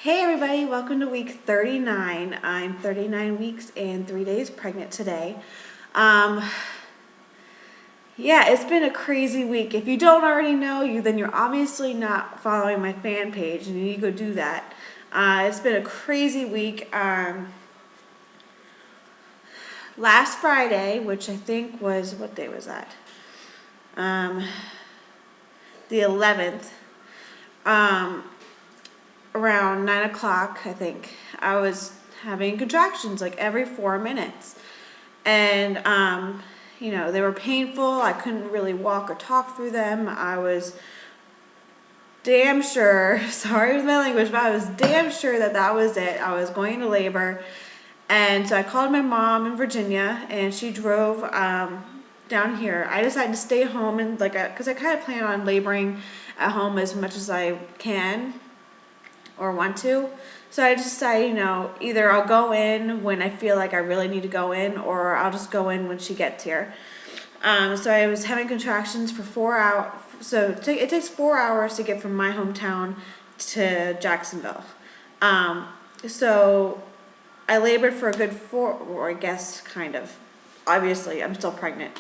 Hey everybody, welcome to week 39. I'm 39 weeks and 3 days pregnant today. Yeah, it's been a crazy week. If you don't already know, then you're obviously not following my fan page and you need to go do that. It's been a crazy week. Last Friday, which I think was, what day was that? The 11th. Around 9 o'clock, I think, I was having contractions like every 4 minutes. And, they were painful. I couldn't really walk or talk through them. I was damn sure, sorry with my language, but I was damn sure that was it. I was going into labor. And so I called my mom in Virginia and she drove down here. I decided to stay home and because I kind of plan on laboring at home as much as I can or want to. So I just decided, either I'll go in when I feel like I really need to go in, or I'll just go in when she gets here. So I was having contractions for 4 hours. So it takes 4 hours to get from my hometown to Jacksonville. So I labored for a good 4, or I guess kind of. Obviously, I'm still pregnant.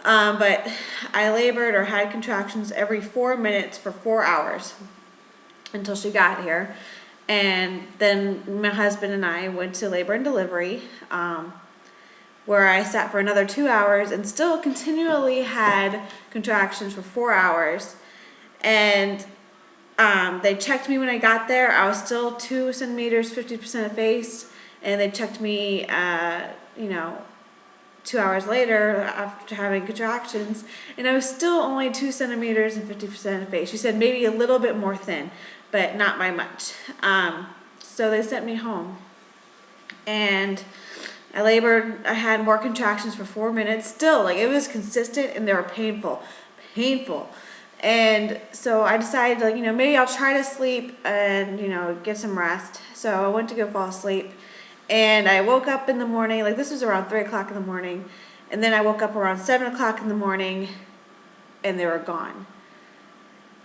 But I labored or had contractions every 4 minutes for 4 hours until she got here. And then my husband and I went to labor and delivery, where I sat for another 2 hours and still continually had contractions for 4 hours. And they checked me when I got there. I was still 2 centimeters, 50% effaced. And they checked me, 2 hours later after having contractions, and I was still only 2 centimeters and 50% effaced. She said maybe a little bit more thin, but not by much. So they sent me home, and I labored. I had more contractions for 4 minutes. Still, it was consistent, and they were painful. And so I decided, maybe I'll try to sleep and get some rest. So I went to go fall asleep. And I woke up in the morning, this was around 3 o'clock in the morning, and then I woke up around 7 o'clock in the morning, and they were gone.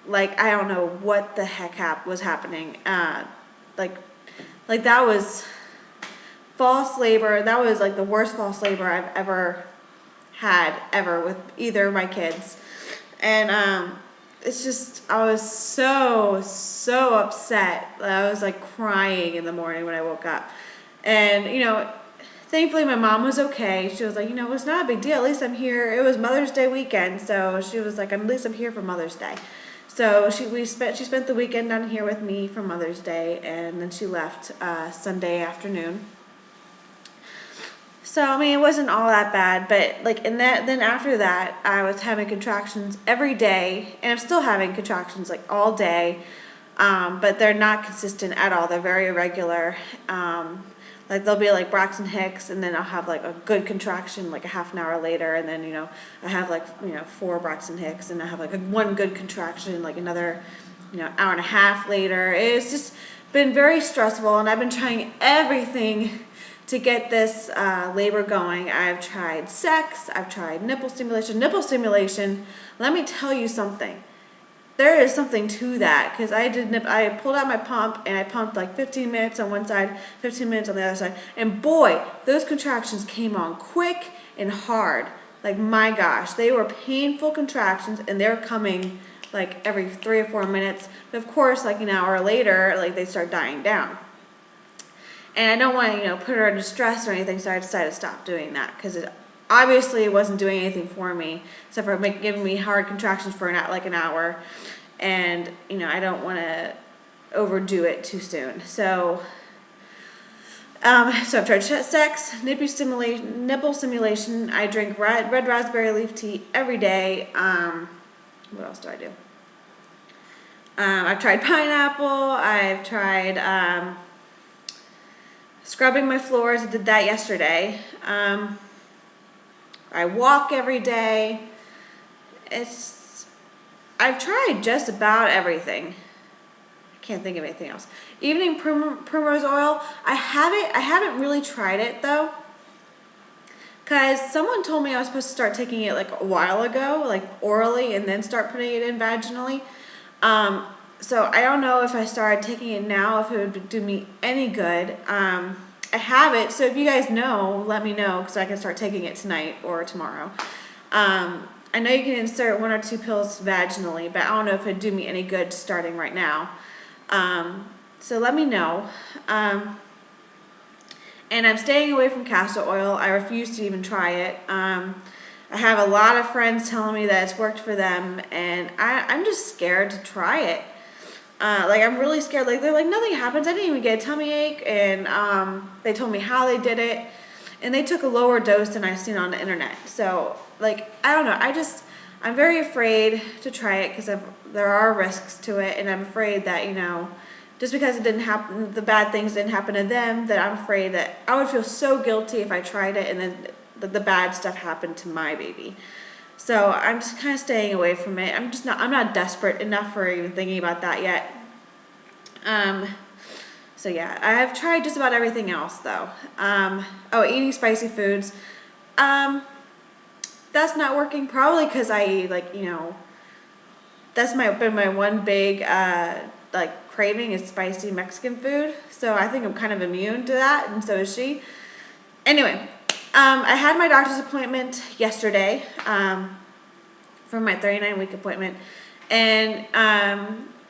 I don't know what the heck was happening. That was false labor. That was the worst false labor I've ever had, ever, with either of my kids. And it's just, I was so upset. I was crying in the morning when I woke up. And, thankfully my mom was okay. She was like, it's not a big deal. At least I'm here. It was Mother's Day weekend. So she was like, at least I'm here for Mother's Day. So she spent the weekend down here with me for Mother's Day. And then she left Sunday afternoon. So, it wasn't all that bad. But, then after that, I was having contractions every day. And I'm still having contractions, all day. But they're not consistent at all. They're very irregular. They'll be Braxton Hicks, and then I'll have a good contraction a half an hour later, and then I have 4 Braxton Hicks, and I have one good contraction another hour and a half later. It's just been very stressful, and I've been trying everything to get this labor going. I've tried sex, I've tried nipple stimulation. Nipple stimulation, let me tell you something. There is something to that, because I pulled out my pump and I pumped 15 minutes on one side, 15 minutes on the other side, and boy, those contractions came on quick and hard. My gosh, they were painful contractions, and they're coming every 3 or 4 minutes. But of course, an hour later, they start dying down. And I don't want to, put her under stress or anything, so I decided to stop doing that, because it wasn't doing anything for me except for giving me hard contractions for an hour, and I don't want to overdo it too soon. So I've tried sex, nipple stimulation. I drink red raspberry leaf tea every day. What else do I do? I've tried pineapple. I've tried scrubbing my floors. I did that yesterday. I walk every day. I've tried just about everything. I can't think of anything else. Evening primrose oil. I haven't really tried it though, because someone told me I was supposed to start taking it a while ago, orally, and then start putting it in vaginally. So I don't know if I started taking it now, if it would do me any good. I have it, so if you guys know, let me know, because I can start taking it tonight or tomorrow. I know you can insert 1 or 2 pills vaginally, but I don't know if it'd do me any good starting right now. So let me know. And I'm staying away from castor oil. I refuse to even try it. I have a lot of friends telling me that it's worked for them, and I'm just scared to try it. Like, I'm really scared. Like, they're like, nothing happens. I didn't even get a tummy ache, and they told me how they did it, and they took a lower dose than I've seen on the internet. So, like, I don't know. I'm very afraid to try it because there are risks to it, and I'm afraid that, just because it didn't happen, the bad things didn't happen to them, that I'm afraid that I would feel so guilty if I tried it and then the bad stuff happened to my baby. So I'm just kind of staying away from it. I'm not desperate enough for even thinking about that yet. So yeah, I have tried just about everything else though. Eating spicy foods. That's not working, probably because I that's been my one big craving is spicy Mexican food. So I think I'm kind of immune to that, and so is she. Anyway, I had my doctor's appointment yesterday for my 39-week appointment, and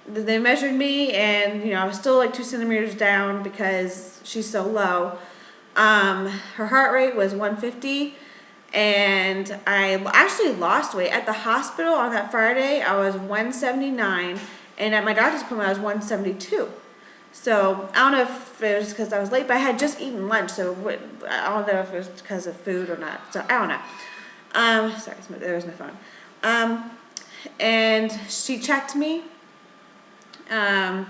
they measured me, and I was still like 2 centimeters down because she's so low. Her heart rate was 150. And I actually lost weight. At the hospital on that Friday, I was 179, and at my doctor's appointment, I was 172. So I don't know if it was because I was late, but I had just eaten lunch, so I don't know if it was because of food or not. So I don't know. Sorry, there was my phone. And she checked me, and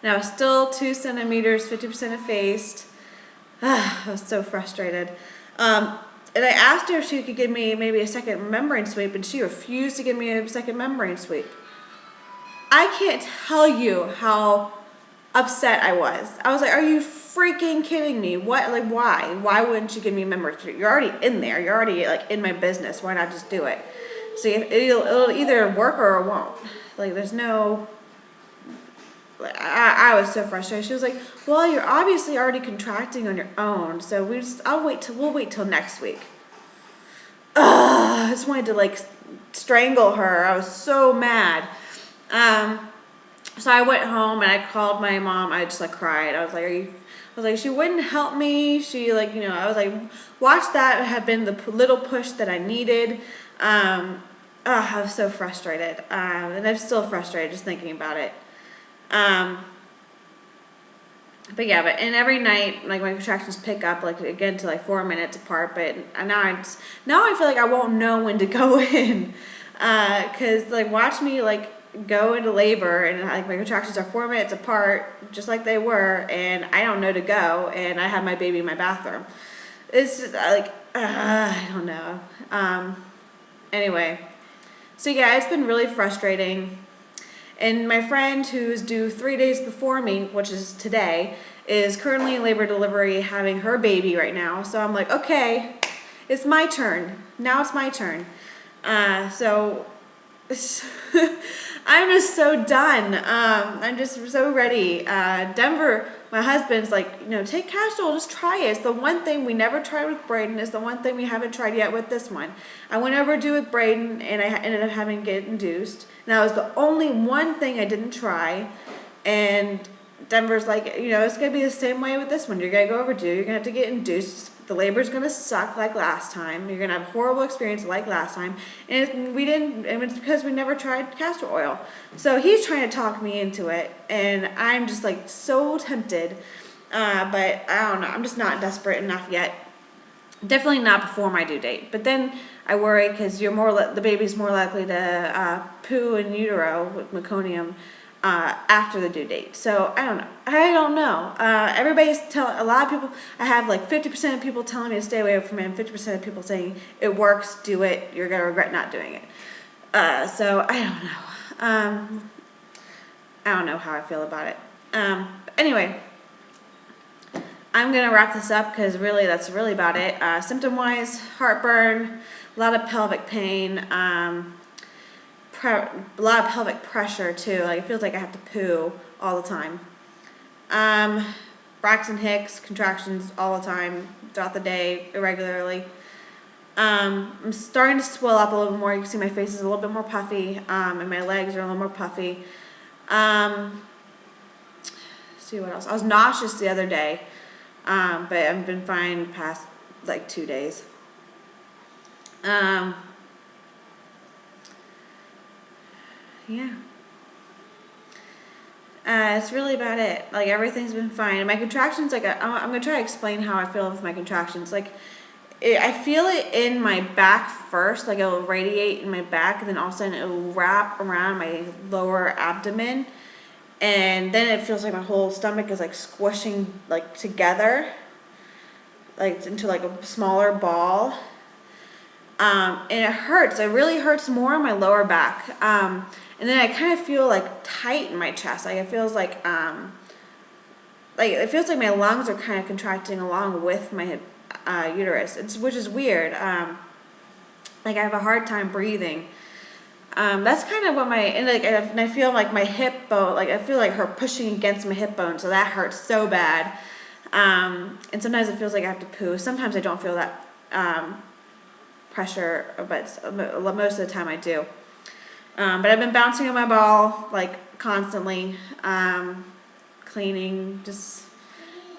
I was still 2 centimeters, 50% effaced. I was so frustrated. And I asked her if she could give me maybe a second membrane sweep, and she refused to give me a second membrane sweep. I can't tell you how upset I was. I was like, are you freaking kidding me? What, like, why? Why wouldn't you give me a membrane sweep? You're already in there. You're already, like, in my business. Why not just do it? See, it'll either work or it won't. Like, there's no... I was so frustrated. She was like, well, you're obviously already contracting on your own, so we'll wait till next week. I just wanted to like strangle her. I was so mad. So I went home and I called my mom. I just like cried. I was like, she wouldn't help me. She I was like, watch that have been the little push that I needed. I was so frustrated. And I'm still frustrated just thinking about it. And every night, like, my contractions pick up, like, again to like 4 minutes apart, but now I feel like I won't know when to go in, cause like, watch me like go into labor, and like my contractions are 4 minutes apart, just like they were, and I don't know to go, and I have my baby in my bathroom. It's just like, I don't know. Anyway, so yeah, it's been really frustrating. And my friend, who's due 3 days before me, which is today, is currently in labor delivery having her baby right now. So I'm like, okay, it's my turn. Now it's my turn. So I'm just so done. I'm just so ready. Denver, my husband's like, take castor oil, just try it. It's the one thing we never tried with Braden. It's the one thing we haven't tried yet with this one. I went over to do with Braden, and I ended up having to get induced. And that was the only one thing I didn't try. And Denver's like, it's going to be the same way with this one. You're going to go overdue. You're going to have to get induced. The labor's going to suck like last time. You're going to have a horrible experience like last time. And it's because we never tried castor oil. So he's trying to talk me into it. And I'm just like so tempted. But I don't know. I'm just not desperate enough yet. Definitely not before my due date. But then I worry because the baby's more likely to poo in utero with meconium after the due date. So I don't know. Everybody's a lot of people, I have like 50% of people telling me to stay away from it, and 50% of people saying it works, do it, you're going to regret not doing it. So I don't know. I don't know how I feel about it. Anyway, I'm going to wrap this up because really that's really about it. Symptom-wise, heartburn, a lot of pelvic pain, a lot of pelvic pressure too. Like it feels like I have to poo all the time. Braxton Hicks, contractions all the time, throughout the day, irregularly. I'm starting to swell up a little bit more. You can see my face is a little bit more puffy, and my legs are a little more puffy. Let's see what else. I was nauseous the other day, but I've been fine the past like 2 days. Yeah. It's really about it. Like everything's been fine. And my contractions, like I'm gonna try to explain how I feel with my contractions. Like I feel it in my back first, like it'll radiate in my back, and then all of a sudden it'll wrap around my lower abdomen, and then it feels like my whole stomach is like squishing like together, like into like a smaller ball. And it hurts. It really hurts more in my lower back. And then I kind of feel like tight in my chest. Like it feels like it feels like my lungs are kind of contracting along with my uterus. Which is weird. Like I have a hard time breathing. That's kind of what and I feel like my hip bone, like I feel like her pushing against my hip bone, so that hurts so bad. And sometimes it feels like I have to poo. Sometimes I don't feel that pressure, but most of the time I do. But I've been bouncing on my ball like constantly, cleaning, just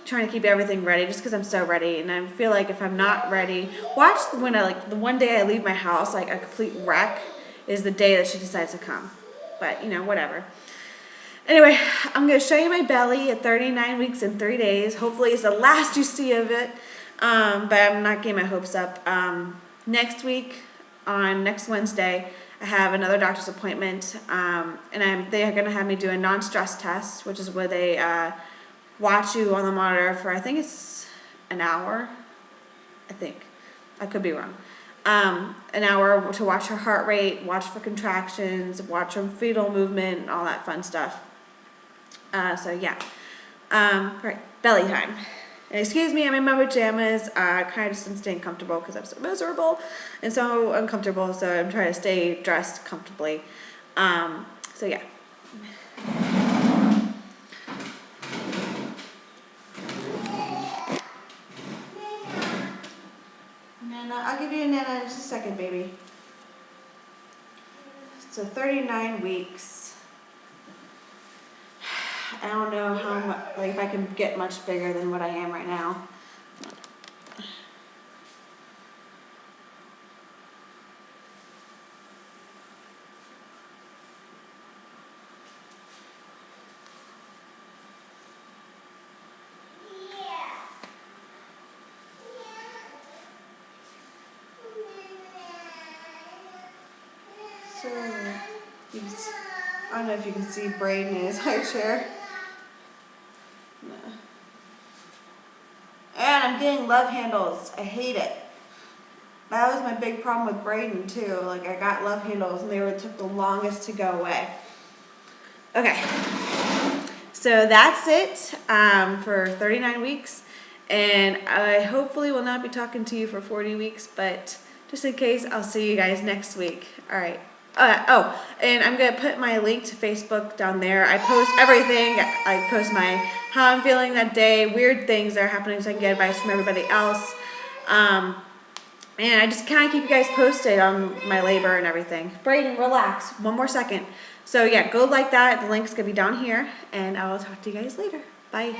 trying to keep everything ready, just because I'm so ready. And I feel like if I'm not ready, watch when the one day I leave my house like a complete wreck is the day that she decides to come. But whatever. Anyway, I'm going to show you my belly at 39 weeks and 3 days. Hopefully it's the last you see of it. But I'm not getting my hopes up. Next week, on next Wednesday, I have another doctor's appointment, and they are going to have me do a non-stress test, which is where they watch you on the monitor for, I think it's an hour. I think. I could be wrong. An hour to watch her heart rate, watch for contractions, watch her fetal movement, and all that fun stuff. So yeah. Right, belly time. And excuse me, I'm in my pajamas. Kind of just staying comfortable because I'm so miserable and so uncomfortable. So I'm trying to stay dressed comfortably. So yeah. Nana, I'll give you a Nana in just a second, baby. So 39 weeks. I don't know how much, like if I can get much bigger than what I am right now. So, I don't know if you can see Braden in his high chair. No. And I'm getting love handles. I hate it. That was my big problem with Braden too. Like I got love handles and they took the longest to go away. Okay. So that's it for 39 weeks. And I hopefully will not be talking to you for 40 weeks, but just in case, I'll see you guys next week. All right. And I'm going to put my link to Facebook down there. I post everything. I post how I'm feeling that day, weird things that are happening so I can get advice from everybody else. And I just kind of keep you guys posted on my labor and everything. Braden, relax. One more second. So yeah, go like that. The link's going to be down here. And I will talk to you guys later. Bye.